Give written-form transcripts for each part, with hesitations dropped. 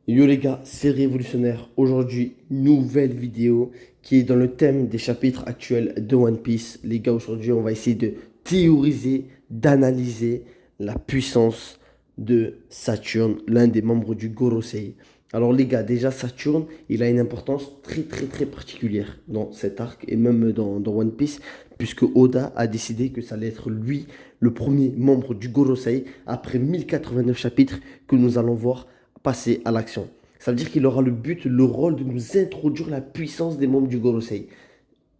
Yo les gars, c'est révolutionnaire. Aujourd'hui, nouvelle vidéo qui est dans le thème des chapitres actuels de One Piece. Les gars, aujourd'hui, on va essayer de théoriser, d'analyser la puissance de Saturne, l'un des membres du Gorosei. Alors les gars, déjà Saturne, il a une importance très particulière dans cet arc et même dans One Piece, puisque Oda a décidé que ça allait être lui le premier membre du Gorosei après 1089 chapitres que nous allons voir passer à l'action. Ça veut dire qu'il aura le but, le rôle de nous introduire la puissance des membres du Gorosei.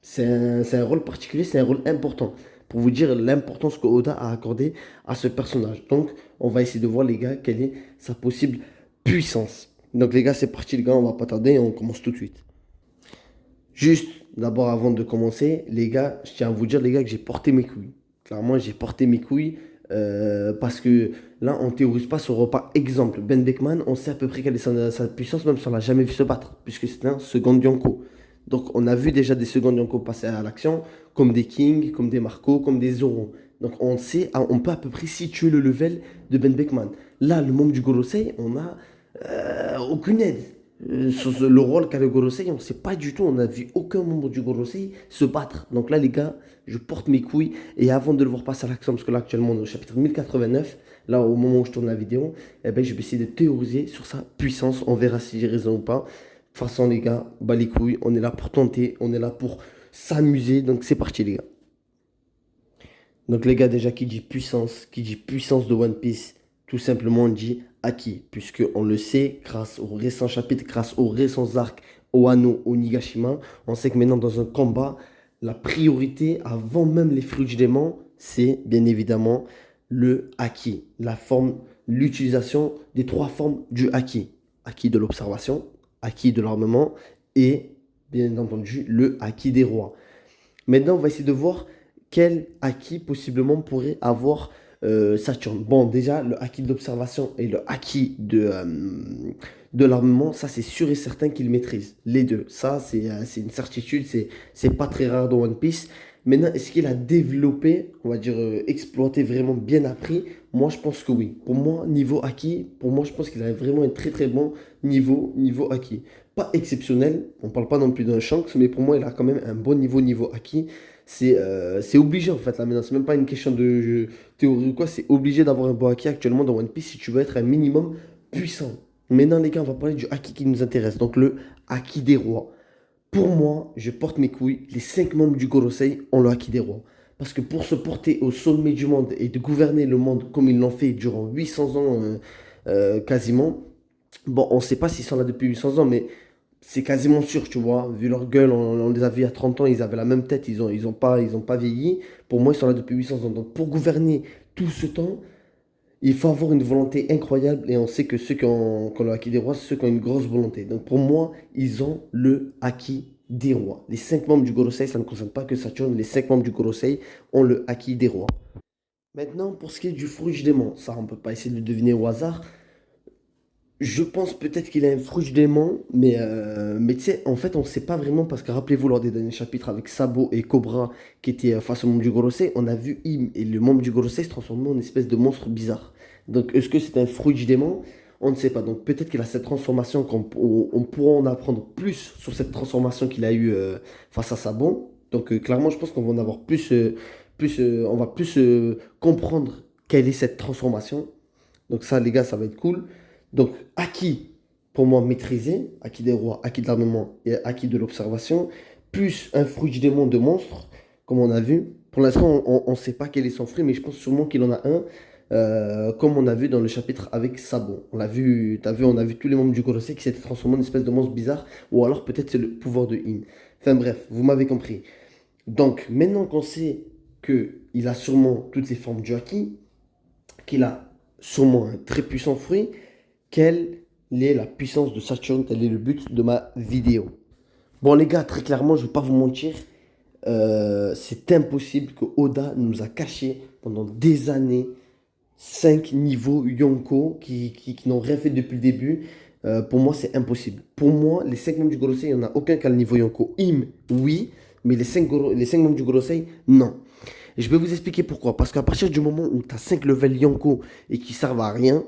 C'est un rôle particulier, c'est un rôle important. Pour vous dire l'importance que Oda a accordée à ce personnage. Donc, on va essayer de voir, les gars, quelle est sa possible puissance. Donc, les gars, c'est parti, les gars, on va pas tarder, on commence tout de suite. Juste, d'abord, avant de commencer, les gars, je tiens à vous dire, les gars, que j'ai porté mes couilles. Clairement, j'ai porté mes couilles parce que là, on ne théorise pas sur repas. Exemple, Ben Beckman, on sait à peu près quelle est sa puissance, même si on l'a jamais vu se battre, puisque c'est un second Yonko. Donc, on a vu déjà des secondes Yonko passer à l'action, comme des King, comme des Marco, comme des Zoro. Donc, on sait, on peut à peu près situer le level de Ben Beckman. Là, le membre du Gorosei, on n'a aucune aide. Sur le rôle qu'a le Gorosei, on ne sait pas du tout, on n'a vu aucun membre du Gorosei se battre. Donc là, les gars, je porte mes couilles. Et avant de le voir passer à l'action, parce que là, actuellement, on est au chapitre 1089, là, au moment où je tourne la vidéo, eh ben, je vais essayer de théoriser sur sa puissance. On verra si j'ai raison ou pas. De toute façon, les gars, bah les couilles, on est là pour tenter, on est là pour s'amuser. Donc c'est parti, les gars. Donc les gars, déjà, qui dit puissance de One Piece, tout simplement on dit Haki, puisque on le sait, grâce aux récents chapitres, grâce aux récents arcs, au Wano, au Nigashima, on sait que maintenant dans un combat, la priorité, avant même les fruits du démon, c'est bien évidemment le Haki, la forme, l'utilisation des trois formes du Haki. Haki de l'observation, Haki de l'armement et bien entendu le Haki des rois. Maintenant, on va essayer de voir quel acquis possiblement pourrait avoir Saturne. Bon, déjà, le acquis de l'observation et le acquis de l'armement, ça c'est sûr et certain qu'il maîtrise. Les deux. Ça, c'est une certitude, c'est pas très rare dans One Piece. Maintenant, est-ce qu'il a développé, on va dire, exploité, vraiment bien appris? Moi, je pense que oui. Pour moi, niveau acquis, pour moi, je pense qu'il a vraiment un très bon niveau acquis. Pas exceptionnel, on parle pas non plus d'un Shanks, mais pour moi, il a quand même un bon niveau acquis. C'est obligé en fait là maintenant, c'est même pas une question de théorie ou quoi, c'est obligé d'avoir un bon acquis actuellement dans One Piece si tu veux être un minimum puissant. Maintenant les gars, on va parler du acquis qui nous intéresse, donc le acquis des rois. Pour moi, je porte mes couilles, les 5 membres du Gorosei ont le acquis des rois. Parce que pour se porter au sommet du monde et de gouverner le monde comme ils l'ont fait durant 800 ans quasiment, bon, on ne sait pas s'ils sont là depuis 800 ans, mais c'est quasiment sûr, tu vois. Vu leur gueule, on les a vus il y a 30 ans, ils avaient la même tête, ils ont pas vieilli. Pour moi, ils sont là depuis 800 ans. Donc, pour gouverner tout ce temps, il faut avoir une volonté incroyable. Et on sait que qui ont le acquis des rois, c'est ceux qui ont une grosse volonté. Donc, pour moi, ils ont le acquis des rois. Les 5 membres du Gorosei, ça ne concerne pas que Saturne, les 5 membres du Gorosei ont le acquis des rois. Maintenant, pour ce qui est du fruit du démon, ça, on ne peut pas essayer de le deviner au hasard. Je pense peut-être qu'il a un fruit démon, mais tu sais, en fait, on ne sait pas vraiment parce que rappelez-vous, lors des derniers chapitres avec Sabo et Cobra qui étaient face au membre du Gorosei, on a vu Im et le membre du Gorosei se transformer en une espèce de monstre bizarre. Donc, est-ce que c'est un fruit du démon? On ne sait pas. Donc, peut-être qu'il a cette transformation, on pourra en apprendre plus sur cette transformation qu'il a eue face à Sabo. Donc, clairement, je pense qu'on va en avoir on va plus comprendre quelle est cette transformation. Donc, ça, les gars, ça va être cool. Donc, acquis, pour moi, maîtrisé, acquis des rois, acquis de l'armement et acquis de l'observation, plus un fruit du démon de monstre, comme on a vu. Pour l'instant, on ne sait pas quel est son fruit, mais je pense sûrement qu'il en a un, comme on a vu dans le chapitre avec Sabon. On l'a vu, t'as vu, on a vu tous les membres du Gorosei qui s'étaient transformés en une espèce de monstre bizarre, ou alors peut-être c'est le pouvoir de In. Enfin bref, vous m'avez compris. Donc, maintenant qu'on sait qu'il a sûrement toutes les formes du acquis, qu'il a sûrement un très puissant fruit, quelle est la puissance de Saturne, quel est le but de ma vidéo. Bon les gars, très clairement, je ne vais pas vous mentir, c'est impossible que Oda nous a caché pendant des années 5 niveaux Yonko qui n'ont rien fait depuis le début. Pour moi, c'est impossible. Pour moi, les 5 membres du Gorosei, il n'y en a aucun qui a le niveau Yonko. Im, oui, mais les 5 membres du Gorosei, non. Et je vais vous expliquer pourquoi. Parce qu'à partir du moment où tu as 5 levels Yonko et qui servent à rien,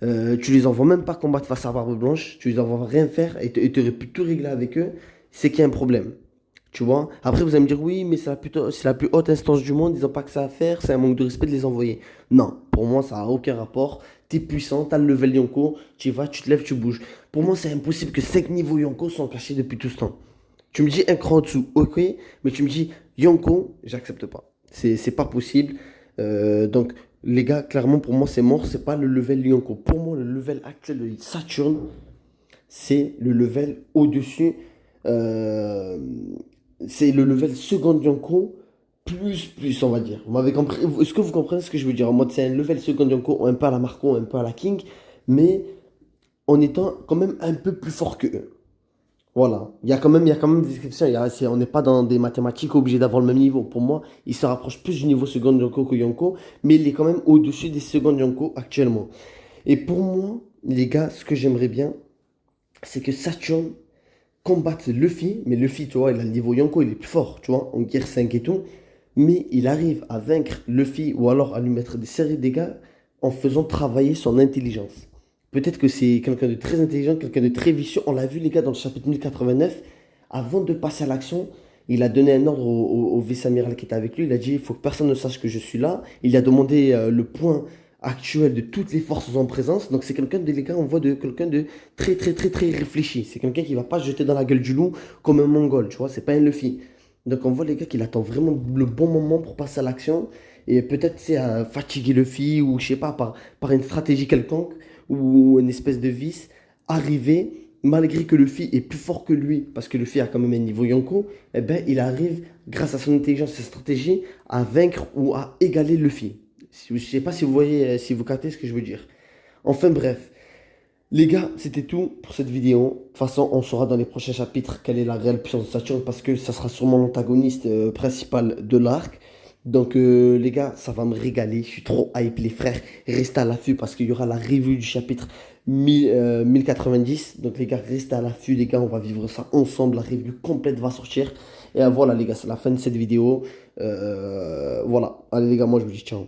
Tu les envoies même pas combattre face à Barbe Blanche, tu les envoies rien faire et tu aurais pu tout régler avec eux, c'est qu'il y a un problème. Tu vois? Après, vous allez me dire, oui, mais c'est la plus haute instance du monde, ils n'ont pas que ça à faire, c'est un manque de respect de les envoyer. Non, pour moi, ça n'a aucun rapport. Tu es puissant, tu as le level Yonko, tu y vas, tu te lèves, tu bouges. Pour moi, c'est impossible que 5 niveaux Yonko sont cachés depuis tout ce temps. Tu me dis un cran en dessous, ok, mais tu me dis Yonko, j'accepte pas. C'est pas possible. Donc, les gars, clairement, pour moi, c'est mort. C'est pas le level Yonko. Pour moi, le level actuel de Saturn, c'est le level au-dessus. euh, c'est le level second Yonko, plus, on va dire. Vous m'avez compris? Est-ce que vous comprenez ce que je veux dire? En mode, c'est un level second Yonko, un peu à la Marco, un peu à la King, mais en étant quand même un peu plus fort que eux. Voilà, il y a quand même des descriptions. On n'est pas dans des mathématiques obligés d'avoir le même niveau. Pour moi, il se rapproche plus du niveau second Yonko que Yonko, mais il est quand même au-dessus des secondes Yonko actuellement. Et pour moi, les gars, ce que j'aimerais bien, c'est que Saturn combatte Luffy. Mais Luffy, tu vois, il a le niveau Yonko, il est plus fort, tu vois, en guerre 5 et tout. Mais il arrive à vaincre Luffy ou alors à lui mettre des séries de dégâts en faisant travailler son intelligence. Peut-être que c'est quelqu'un de très intelligent, quelqu'un de très vicieux. On l'a vu, les gars, dans le chapitre 1089. Avant de passer à l'action, il a donné un ordre au vice-amiral qui était avec lui. Il a dit, il faut que personne ne sache que je suis là. Il a demandé le point actuel de toutes les forces en présence. Donc c'est quelqu'un de, les gars, on voit de quelqu'un de très, très, très, très réfléchi. C'est quelqu'un qui va pas se jeter dans la gueule du loup comme un Mongol, tu vois. C'est pas un Luffy. Donc on voit, les gars, qu'il attend vraiment le bon moment pour passer à l'action. Et peut-être c'est à fatiguer Luffy ou je sais pas, par une stratégie quelconque ou une espèce de vice, arriver, malgré que Luffy est plus fort que lui, parce que Luffy a quand même un niveau Yonko, eh ben, il arrive, grâce à son intelligence et sa stratégie, à vaincre ou à égaler Luffy. Je sais pas si vous voyez, si vous captez ce que je veux dire. Enfin bref, les gars, c'était tout pour cette vidéo. De toute façon, on saura dans les prochains chapitres quelle est la réelle puissance de Saturne parce que ça sera sûrement l'antagoniste principal de l'arc. Donc, les gars, ça va me régaler. Je suis trop hype, les frères. Restez à l'affût parce qu'il y aura la review du chapitre 1090. Donc, les gars, restez à l'affût, les gars. On va vivre ça ensemble. La review complète va sortir. Et voilà, les gars, c'est la fin de cette vidéo. Voilà. Allez, les gars, moi, je vous dis ciao.